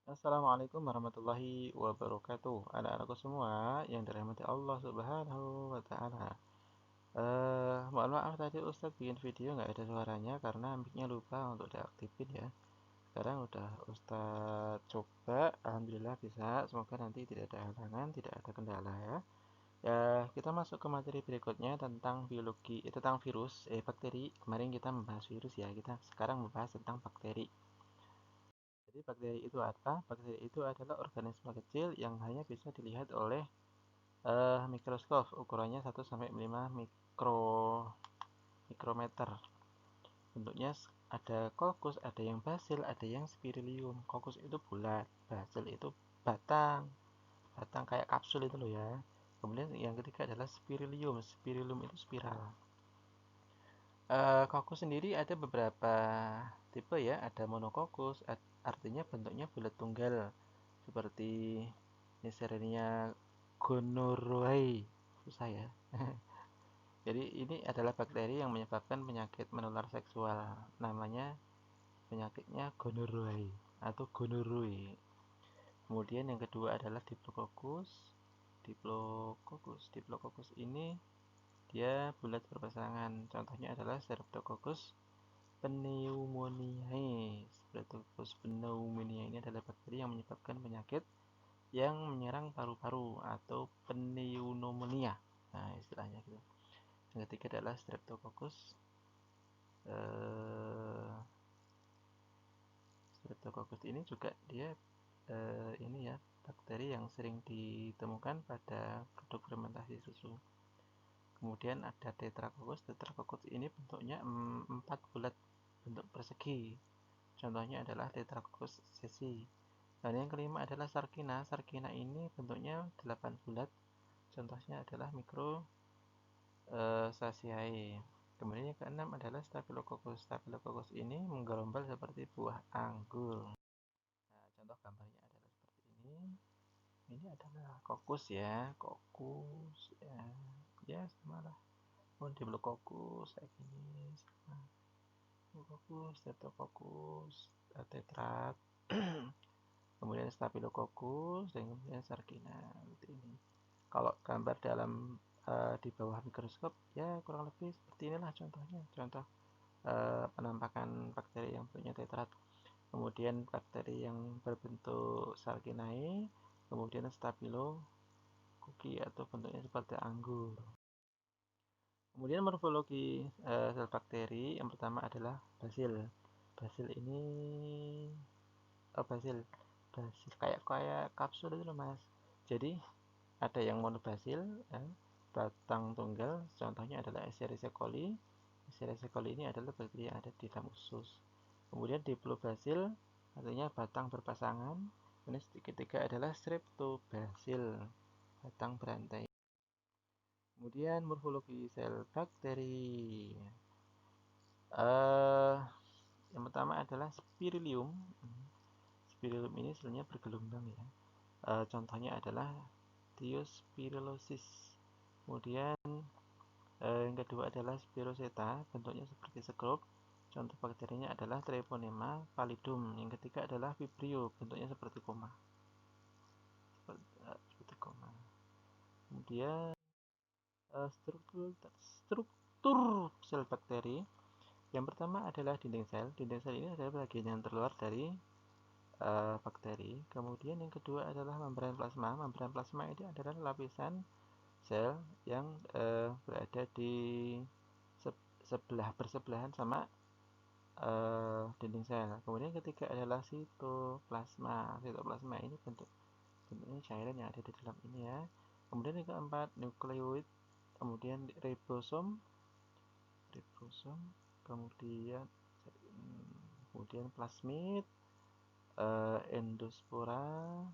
Assalamualaikum warahmatullahi wabarakatuh. Anak-anakku semua yang dirahmati Allah Subhanahu wa Ta'ala. Mohon maaf tadi Ustadz bikin video nggak ada suaranya karena mic-nya lupa untuk diaktifin ya. Sekarang udah Ustadz coba, alhamdulillah bisa. Semoga nanti tidak ada halangan, tidak ada kendala ya. Ya, kita masuk ke materi berikutnya tentang biologi, tentang virus, bakteri. Kemarin kita membahas virus ya, kita sekarang membahas tentang bakteri. Jadi bakteri itu apa? Bakteri itu adalah organisme kecil yang hanya bisa dilihat oleh mikroskop. Ukurannya 1 sampai 5 mikrometer. Bentuknya ada kokus, ada yang basil, ada yang spirilium. Kokus itu bulat, basil itu batang, batang kayak kapsul itu loh ya. Kemudian yang ketiga adalah spirilium. Spirilium itu spiral. Kokus sendiri ada beberapa tipe ya. Ada monokokus, artinya bentuknya bulat tunggal seperti Neisseria gonorrhoeae. Susah ya. Jadi ini adalah bakteri yang menyebabkan penyakit menular seksual. Namanya penyakitnya gonorrhoeae atau gonorrhoe. Kemudian yang kedua adalah Diplococcus. Diplococcus ini dia bulat berpasangan. Contohnya adalah Streptococcus pneumoniae. Streptococcus pneumoniae ini adalah bakteri yang menyebabkan penyakit yang menyerang paru-paru atau pneumonia. Nah, istilahnya gitu. Yang ketiga adalah Streptococcus. Eh, Streptococcus ini juga dia ini ya bakteri yang sering ditemukan pada produk fermentasi susu. Kemudian ada Tetracoccus. Tetracoccus ini bentuknya 4 bulat, bentuk persegi. Contohnya adalah Tetracoccus ceci. Dan yang kelima adalah Sarkina. Sarkina ini bentuknya 8 bulat. Contohnya adalah Saceae. Kemudian yang keenam adalah Staphylococcus. Staphylococcus ini menggerombal seperti buah anggur. Nah, contoh gambarnya adalah seperti ini. Ini adalah kokus ya, kokus ya, ya sama lah. Oh, Diplococcus kayak gini, sama. Kokus, Streptococcus, tetrat. Kemudian Staphylococcus dan kemudian Sarkina seperti ini. Kalau gambar dalam di bawah mikroskop ya kurang lebih seperti inilah contohnya. Contoh penampakan bakteri yang punya tetrat. Kemudian bakteri yang berbentuk Sarkinae, kemudian Staphylococcus atau bentuknya seperti anggur. Kemudian morfologi sel bakteri yang pertama adalah basil. Basil ini basil kayak kayak kapsul itu loh mas. Jadi ada yang monobasil, batang tunggal. Contohnya adalah Escherichia coli. Escherichia coli ini adalah bakteri yang ada di dalam usus. Kemudian diplobasil, artinya batang berpasangan. Ini ketiga adalah streptobasil, batang berantai. Kemudian morfologi sel bakteri. Eh, yang pertama adalah spirilium. Spirilium ini selnya bergelombang ya. Contohnya adalah Diospirilliosis. Kemudian yang kedua adalah Spiroseta, bentuknya seperti sekrup. Contoh bakterinya adalah Treponema pallidum. Yang ketiga adalah Vibrio, bentuknya seperti koma. Seperti koma. Kemudian struktur sel bakteri. Yang pertama adalah dinding sel. Dinding sel ini adalah bagian yang terluar dari bakteri. Kemudian yang kedua adalah membran plasma. Membran plasma ini adalah lapisan sel yang berada di bersebelahan sama dinding sel. Kemudian ketiga adalah sitoplasma. Sitoplasma ini bentuknya cairan yang ada di dalam ini ya. Kemudian yang keempat nukleoid, kemudian ribosom, kemudian plasmid, endospora,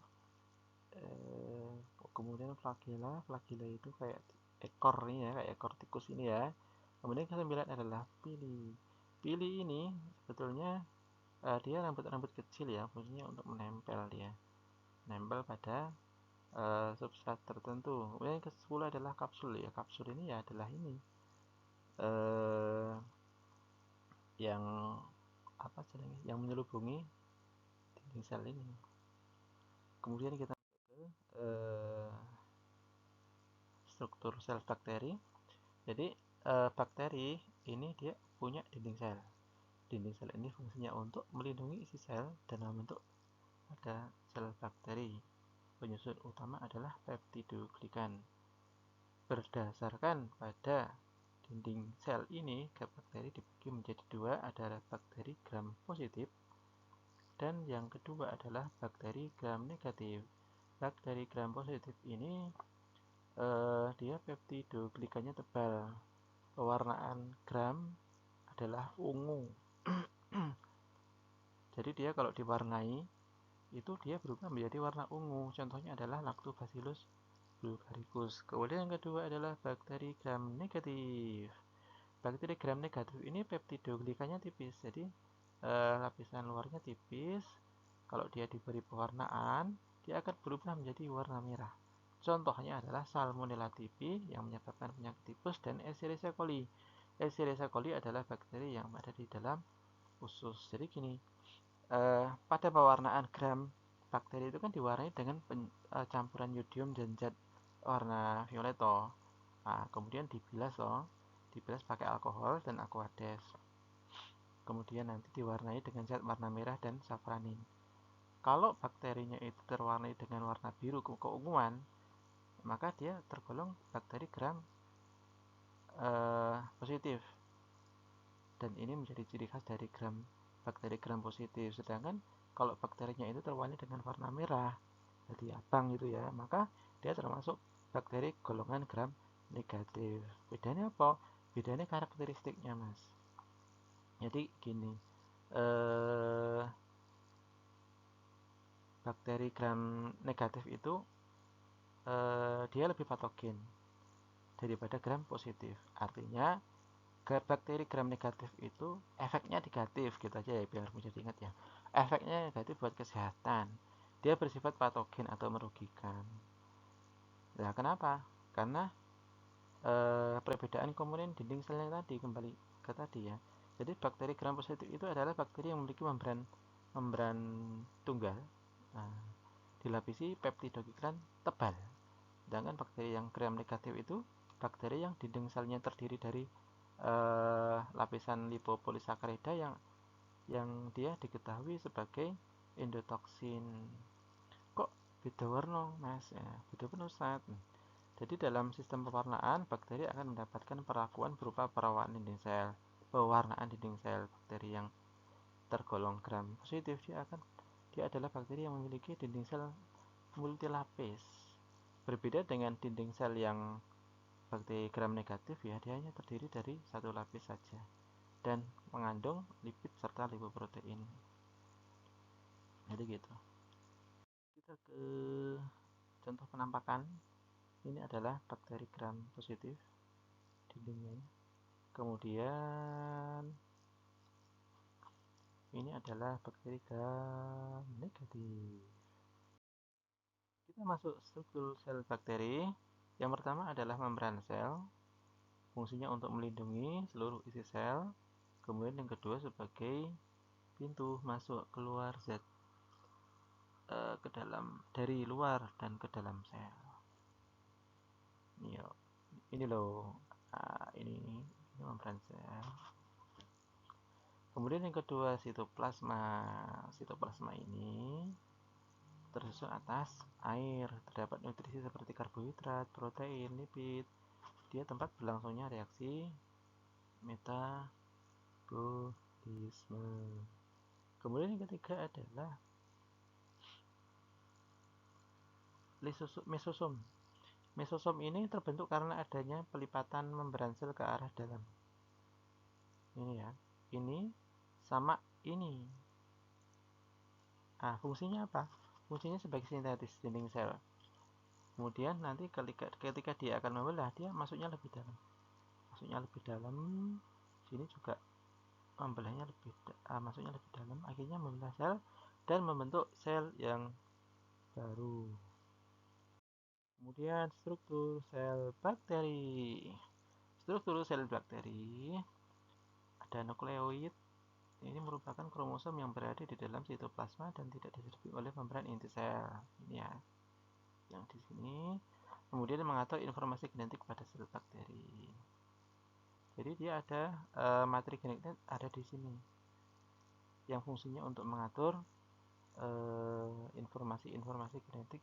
kemudian flagella itu kayak ekor ini ya, kayak ekor tikus ini ya. Kemudian kesembilan adalah pili ini sebetulnya dia rambut-rambut kecil ya, fungsinya untuk menempel dia, menempel pada substrat tertentu. Kemudian yang ke-10 adalah kapsul ya. Kapsul ini ya adalah ini yang apa istilahnya, yang menyelubungi dinding sel ini. Kemudian kita masuk ke struktur sel bakteri. Jadi bakteri ini dia punya dinding sel. Dinding sel ini fungsinya untuk melindungi isi sel dan membentuk pada sel bakteri. Penyusun utama adalah peptidoglikan. Berdasarkan pada dinding sel ini, bakteri dibagi menjadi dua, ada bakteri gram positif dan yang kedua adalah bakteri gram negatif. Bakteri gram positif ini dia peptidoglikannya tebal. Pewarnaan gram adalah ungu. Jadi dia kalau diwarnai itu dia berubah menjadi warna ungu. Contohnya adalah Lactobacillus bulgaricus. Kemudian yang kedua adalah bakteri gram negatif. Bakteri gram negatif ini peptidoglikannya tipis. Jadi lapisan luarnya tipis. Kalau dia diberi pewarnaan, dia akan berubah menjadi warna merah. Contohnya adalah Salmonella typhi yang menyebabkan penyakit tifus dan Escherichia coli. Escherichia coli adalah bakteri yang ada di dalam usus. Jadi gini, pada pewarnaan gram bakteri itu kan diwarnai dengan campuran yodium dan zat warna violet toh. Nah, kemudian dibilas toh, dibilas pakai alkohol dan aqueous. Kemudian nanti diwarnai dengan zat warna merah dan safranin. Kalau bakterinya itu terwarnai dengan warna biru keunguan, maka dia tergolong bakteri gram positif. Dan ini menjadi ciri khas dari bakteri gram positif. Sedangkan kalau bakterinya itu terwarnai dengan warna merah, jadi abang gitu ya, maka dia termasuk bakteri golongan gram negatif. Bedanya apa? Bedanya karakteristiknya, Mas. Jadi gini, bakteri gram negatif itu dia lebih patogen daripada gram positif. Artinya bakteri gram negatif itu efeknya negatif gitu aja ya, biar mudah diingat ya. Efeknya negatif buat kesehatan. Dia bersifat patogen atau merugikan. Nah, kenapa? Karena perbedaan komponen dinding selnya tadi, kembali ke tadi ya. Jadi bakteri gram positif itu adalah bakteri yang memiliki membran tunggal. Nah, dilapisi peptidoglikkan tebal. Sedangkan bakteri yang gram negatif itu bakteri yang dinding selnya terdiri dari lapisan lipopolisakarida yang dia diketahui sebagai endotoksin. Kok beda warna, Mas? Ya, beda penusat. Jadi dalam sistem pewarnaan, bakteri akan mendapatkan perlakuan berupa pewarnaan dinding sel. Bakteri yang tergolong gram positif dia adalah bakteri yang memiliki dinding sel multilapis. Berbeda dengan dinding sel yang bakteri gram negatif ya, dia hanya terdiri dari satu lapis saja dan mengandung lipid serta lipoprotein. Jadi gitu. Kita ke contoh penampakan. Ini adalah bakteri gram positif dindingnya. Kemudian ini adalah bakteri gram negatif. Kita masuk struktur sel bakteri. Yang pertama adalah membran sel. Fungsinya untuk melindungi seluruh isi sel. Kemudian yang kedua sebagai pintu masuk keluar zat ke dalam dari luar dan ke dalam sel. Ini loh. Nah, ini membran sel. Kemudian yang kedua sitoplasma. Sitoplasma ini tersusun atas air. Terdapat nutrisi seperti karbohidrat, protein, lipid. Dia tempat berlangsungnya reaksi metabolisme. Kemudian yang ketiga adalah mesosom. Mesosom ini terbentuk karena adanya pelipatan membran sel ke arah dalam. Ini ya. Ini sama ini. Nah, fungsinya apa? Fungsinya sebagai sintetis dinding sel. Kemudian nanti ketika dia akan membelah, dia masuknya lebih dalam. Sini juga membelahnya masuknya lebih dalam. Akhirnya membelah sel dan membentuk sel yang baru. Kemudian struktur sel bakteri. Struktur sel bakteri ada nukleoid, ini merupakan kromosom yang berada di dalam sitoplasma dan tidak disertai oleh membran inti sel. Ini ya, yang di sini. Kemudian mengatur informasi genetik pada sel bakteri. Jadi dia ada materi genetik ada di sini, yang fungsinya untuk mengatur informasi-informasi genetik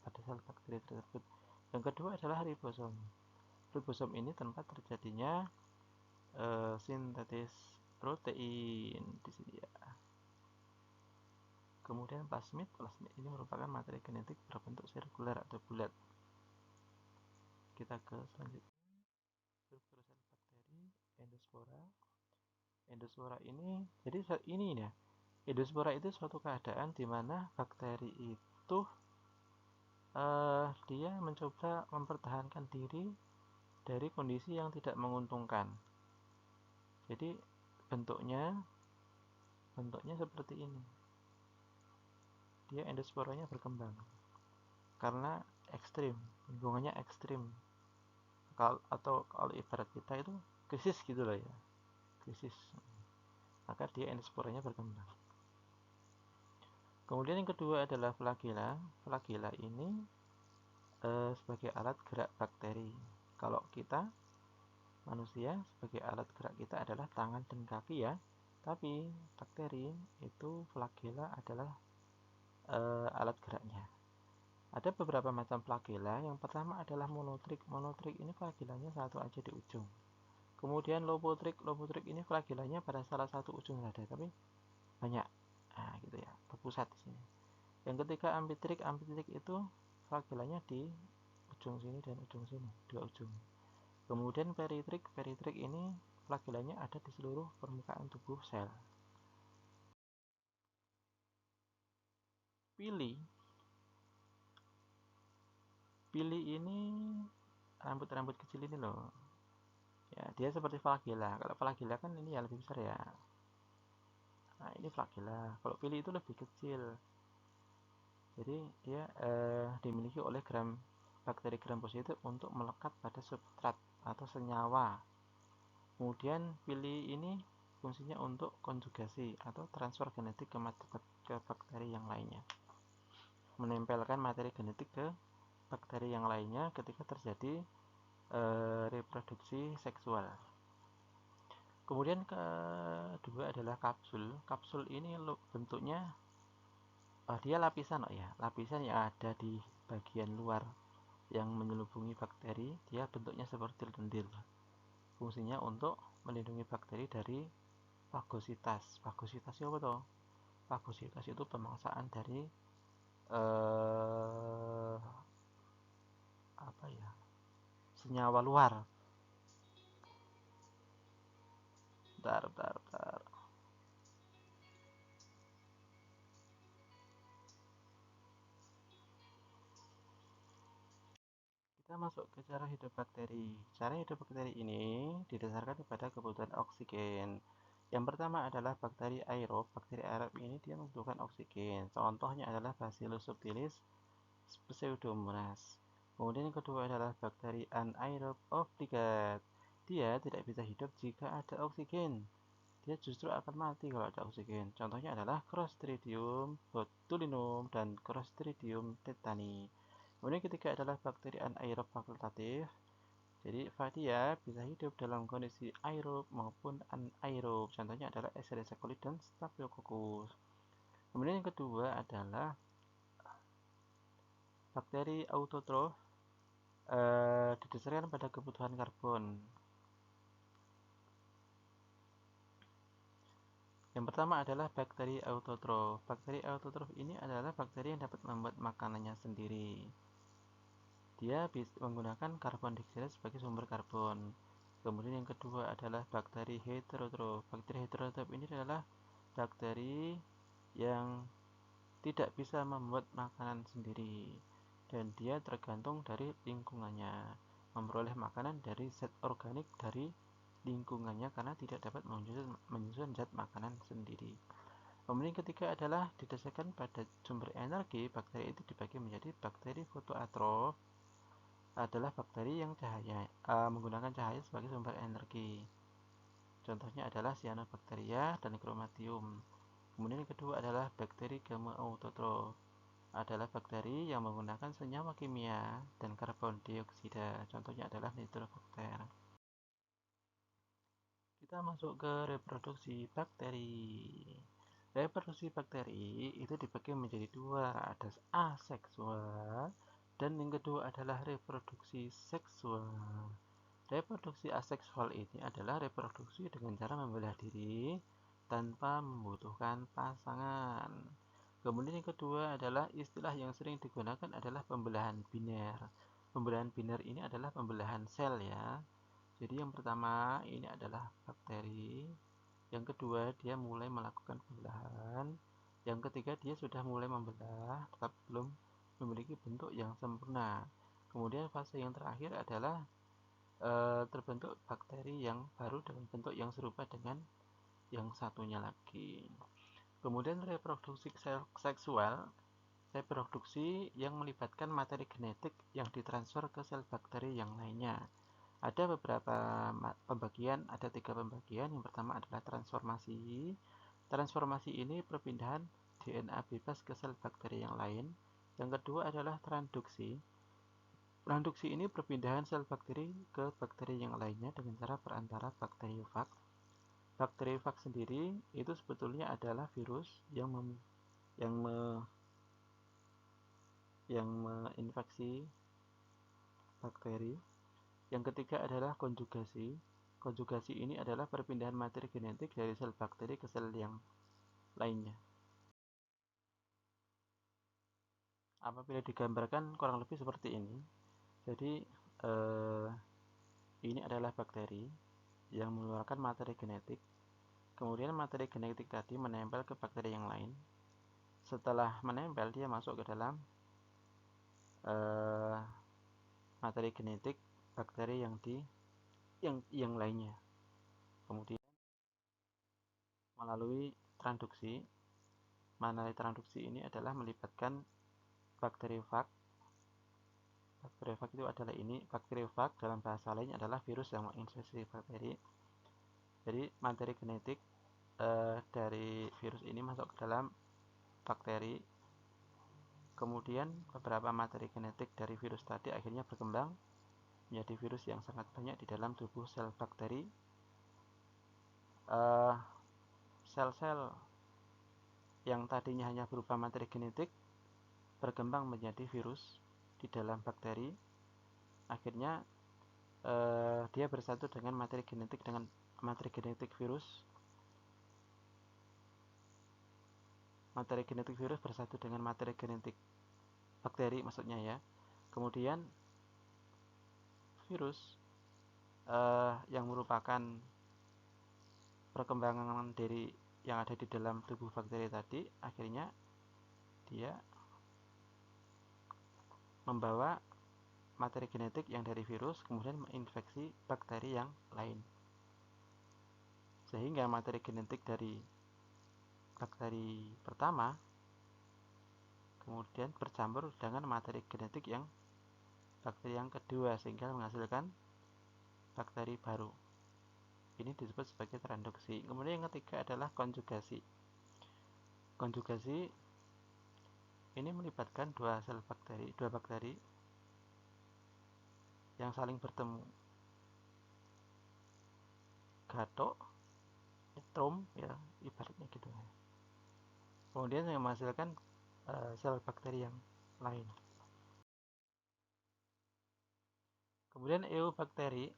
pada sel bakteri tersebut. Yang kedua adalah ribosom. Ribosom ini tempat terjadinya sintetis protein di sini ya. Kemudian plasmid. Plasmid ini merupakan materi genetik berbentuk sirkular atau bulat. Kita ke selanjutnya. Struktur sel bakteri, endospora. Endospora ini, jadi ini ya. Endospora itu suatu keadaan di mana bakteri itu dia mencoba mempertahankan diri dari kondisi yang tidak menguntungkan. Jadi bentuknya seperti ini. Dia endosporanya berkembang karena ekstrim, lingkungannya ekstrim. Atau kalau ibarat kita itu krisis gitu lah ya, krisis. Maka dia endosporanya berkembang. Kemudian yang kedua adalah flagela. Flagela ini sebagai alat gerak bakteri. Kalau kita manusia sebagai alat gerak kita adalah tangan dan kaki ya. Tapi bakteri itu flagela adalah alat geraknya. Ada beberapa macam flagela. Yang pertama adalah monotrik. Monotrik ini flagelanya satu aja di ujung. Kemudian lobotrik. Lobotrik ini flagelanya pada salah satu ujung saja, tapi banyak. Nah, gitu ya, berpusat di sini. Yang ketiga ambitrik. Ambitrik itu flagelanya di ujung sini dan ujung sini, dua ujung. Kemudian peritrik. Peritrik ini flagelanya ada di seluruh permukaan tubuh sel. Pili. Pili ini rambut-rambut kecil ini loh. Ya, dia seperti flagela. Kalau flagela kan ini ya lebih besar ya. Nah, ini flagela. Kalau pili itu lebih kecil. Jadi dia dimiliki oleh bakteri gram positif untuk melekat pada substrat atau senyawa. Kemudian pili ini fungsinya untuk konjugasi atau transfer genetik ke bakteri yang lainnya. Menempelkan materi genetik ke bakteri yang lainnya ketika terjadi reproduksi seksual. Kemudian kedua adalah kapsul. Kapsul ini bentuknya dia lapisan ya, lapisan yang ada di bagian luar yang menyelubungi bakteri. Dia bentuknya seperti lendir. Fungsinya untuk melindungi bakteri dari fagositas. Fagositas apa toh? Fagositas itu pemangsaan dari apa ya? Senyawa luar. Bentar. Kita masuk ke cara hidup bakteri. Cara hidup bakteri ini didasarkan pada kebutuhan oksigen. Yang pertama adalah bakteri aerob. Bakteri aerob ini dia membutuhkan oksigen. Contohnya adalah Bacillus subtilis, Pseudomonas. Kemudian yang kedua adalah bakteri anaerob obligat. Dia tidak bisa hidup jika ada oksigen. Dia justru akan mati kalau ada oksigen. Contohnya adalah Clostridium botulinum dan Clostridium tetani. Kemudian ketiga adalah bakteri anaerob fakultatif. Jadi dia bisa hidup dalam kondisi aerob maupun anaerob. Contohnya adalah Escherichia coli dan Staphylococcus. Kemudian yang kedua adalah bakteri autotrof, didasarkan pada kebutuhan karbon. Yang pertama adalah bakteri autotrof. Bakteri autotrof ini adalah bakteri yang dapat membuat makanannya sendiri. Dia bisa menggunakan karbon dioksida sebagai sumber karbon. Kemudian yang kedua adalah bakteri heterotrof. Bakteri heterotrof ini adalah bakteri yang tidak bisa membuat makanan sendiri dan dia tergantung dari lingkungannya, memperoleh makanan dari zat organik dari lingkungannya karena tidak dapat menyusun zat makanan sendiri. Kemudian ketiga adalah didasarkan pada sumber energi. Bakteri itu dibagi menjadi bakteri fotoatrof, adalah bakteri yang menggunakan cahaya sebagai sumber energi. Contohnya adalah cyanobacteria dan chromatium. Kemudian yang kedua adalah bakteri Gamma autotrof. Adalah bakteri yang menggunakan senyawa kimia dan karbon dioksida. Contohnya adalah nitrobakter. Kita masuk ke reproduksi bakteri. Reproduksi bakteri itu dibagi menjadi dua, ada aseksual dan yang kedua adalah reproduksi seksual. Reproduksi aseksual ini adalah reproduksi dengan cara membelah diri tanpa membutuhkan pasangan. Kemudian yang kedua adalah istilah yang sering digunakan adalah pembelahan biner. Pembelahan biner ini adalah pembelahan sel ya. Jadi yang pertama ini adalah bakteri. Yang kedua dia mulai melakukan pembelahan. Yang ketiga dia sudah mulai membelah tetapi belum memiliki bentuk yang sempurna. Kemudian fase yang terakhir adalah terbentuk bakteri yang baru dengan bentuk yang serupa dengan yang satunya lagi. Kemudian reproduksi seksual, reproduksi yang melibatkan materi genetik yang ditransfer ke sel bakteri yang lainnya. Ada beberapa pembagian, ada 3 pembagian. Yang pertama adalah transformasi. Transformasi ini perpindahan DNA bebas ke sel bakteri yang lain. Yang kedua adalah transduksi. Transduksi ini perpindahan sel bakteri ke bakteri yang lainnya dengan cara perantara bakteriofag. Bakteriofag sendiri itu sebetulnya adalah virus yang menginfeksi bakteri. Yang ketiga adalah konjugasi. Konjugasi ini adalah perpindahan materi genetik dari sel bakteri ke sel yang lainnya. Apabila digambarkan kurang lebih seperti ini. Jadi ini adalah bakteri yang mengeluarkan materi genetik. Kemudian materi genetik tadi menempel ke bakteri yang lain. Setelah menempel dia masuk ke dalam materi genetik bakteri yang lainnya. Kemudian melalui transduksi. Melalui transduksi ini adalah melibatkan bakteriofag. Bakteriofag itu adalah ini. Bakteriofag dalam bahasa lain adalah virus yang menginfeksi bakteri. Jadi materi genetik dari virus ini masuk ke dalam bakteri. Kemudian beberapa materi genetik dari virus tadi akhirnya berkembang menjadi virus yang sangat banyak di dalam tubuh sel bakteri. Sel-sel yang tadinya hanya berupa materi genetik berkembang menjadi virus di dalam bakteri. Akhirnya dia bersatu dengan materi genetik virus. Materi genetik virus bersatu dengan materi genetik bakteri maksudnya ya. Kemudian virus yang merupakan perkembangan dari yang ada di dalam tubuh bakteri tadi, akhirnya dia membawa materi genetik yang dari virus kemudian menginfeksi bakteri yang lain. Sehingga materi genetik dari bakteri pertama kemudian bercampur dengan materi genetik yang bakteri yang kedua sehingga menghasilkan bakteri baru. Ini disebut sebagai transduksi. Kemudian yang ketiga adalah konjugasi. Konjugasi ini melibatkan dua bakteri yang saling bertemu. Gatok, nitrom ya, ibaratnya gitu ya. Kemudian yang menghasilkan sel bakteri yang lain. Kemudian eubakteri,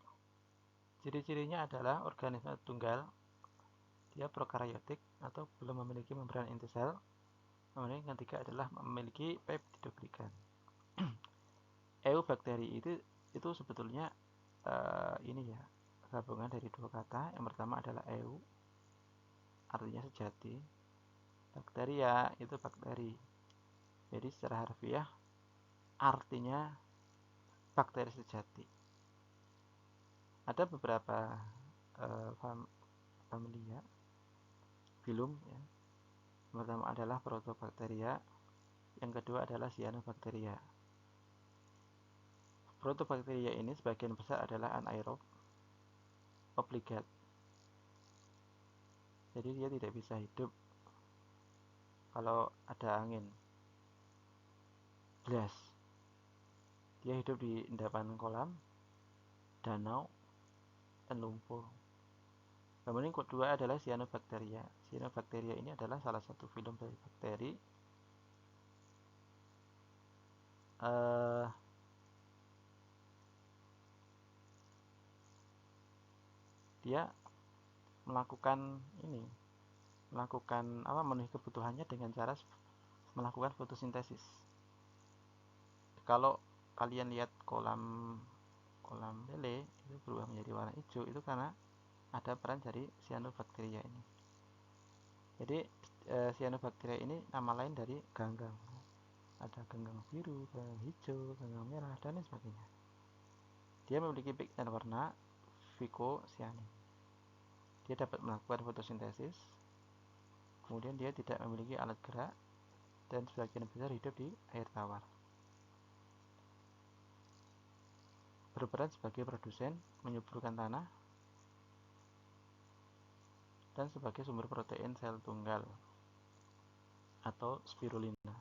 ciri-cirinya adalah organisme tunggal, dia prokaryotik atau belum memiliki membran inti sel. Kemudian yang ketiga adalah memiliki peptidoglikan. Eubakteri itu sebetulnya ini ya, gabungan dari dua kata. Yang pertama adalah eu, artinya sejati. Bakteria itu bakteri. Jadi secara harfiah artinya bakteri sejati. Ada beberapa familia filum ya. Yang pertama adalah Protobacteria, yang kedua adalah Cyanobacteria. Protobacteria ini sebagian besar adalah anaerob, obligat. Jadi dia tidak bisa hidup kalau ada angin. Blas. Dia hidup di endapan kolam, danau, dan lumpur. Kemudian kedua adalah cyanobacteria. Cyanobacteria ini adalah salah satu filum dari bakteri. Dia melakukan memenuhi kebutuhannya dengan cara melakukan fotosintesis. Kalau kalian lihat kolam lele itu berubah menjadi warna hijau, itu karena ada peran dari cyanobacteria ini. Jadi cyanobacteria ini nama lain dari ganggang. Ada ganggang biru, ganggang hijau, ganggang merah, dan lain sebagainya. Dia memiliki pigmen warna vicocyanin. Dia dapat melakukan fotosintesis. Kemudian dia tidak memiliki alat gerak dan sebagian besar hidup di air tawar. Berperan sebagai produsen, menyuburkan tanah, dan sebagai sumber protein sel tunggal atau spirulina.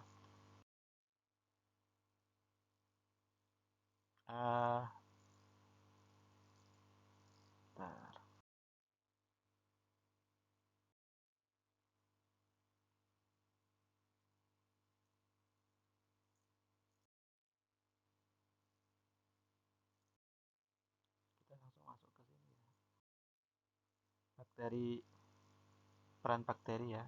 Kita langsung masuk ke sini ya. Peran bakteri ya.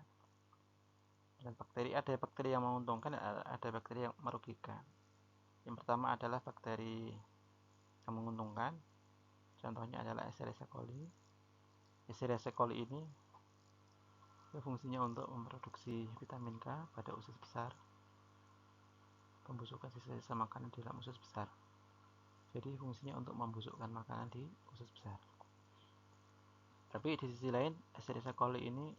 Peran bakteri, ada bakteri yang menguntungkan, ada bakteri yang merugikan. Yang pertama adalah bakteri yang menguntungkan. Contohnya adalah Escherichia coli. Escherichia coli ini fungsinya untuk memproduksi vitamin K pada usus besar, pembusukan sisa-sisa makanan di dalam usus besar. Jadi fungsinya untuk membusukkan makanan di usus besar. Tapi di sisi lain, Escherichia coli ini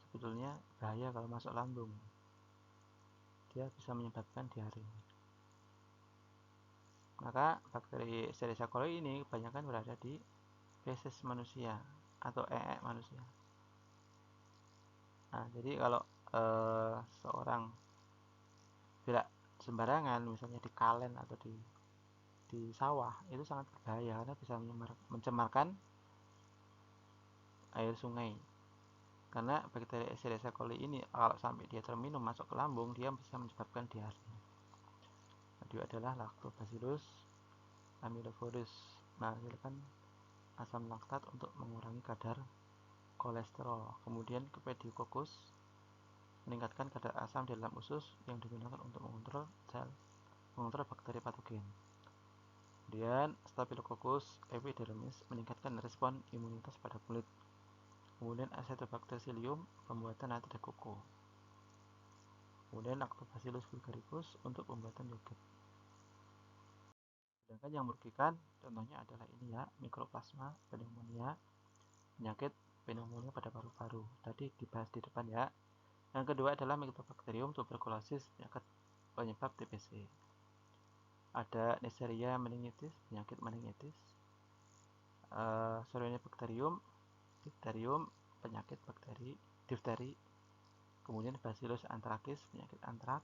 sebetulnya bahaya kalau masuk lambung. Dia bisa menyebabkan diare. Maka bakteri Escherichia coli ini kebanyakan berada di feses manusia atau manusia. Nah, jadi kalau seorang berak sembarangan, misalnya di kalen atau di sawah, itu sangat berbahaya karena bisa mencemarkan air sungai. Karena bakteri Escherichia coli ini kalau sampai dia terminum masuk ke lambung, dia bisa menyebabkan diare. Kedua adalah Lactobacillus amyloidosus, menghasilkan asam laktat untuk mengurangi kadar kolesterol. Kemudian Pediococcus meningkatkan kadar asam di dalam usus yang digunakan untuk mengontrol bakteri patogen. Kemudian Staphylococcus epidermis meningkatkan respon imunitas pada kulit. Kemudian Acetobacter-Psyllium pembuatan natri koko. Kemudian Lactobacillus bulgaricus untuk pembuatan yogurt. Sedangkan yang merugikan contohnya adalah ini ya, Mycoplasma pneumonia, penyakit pneumonia pada paru-paru. Tadi dibahas di depan ya. Yang kedua adalah Mycobacterium tuberculosis, penyebab TBC. Ada Neisseria meningitis, penyakit meningitis. Corynebacterium diphtherium, penyakit bakteri difteri. Kemudian Bacillus anthracis, penyakit antrak.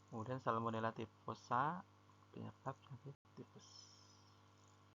Kemudian Salmonella typhosa, penyebab penyakit tipes.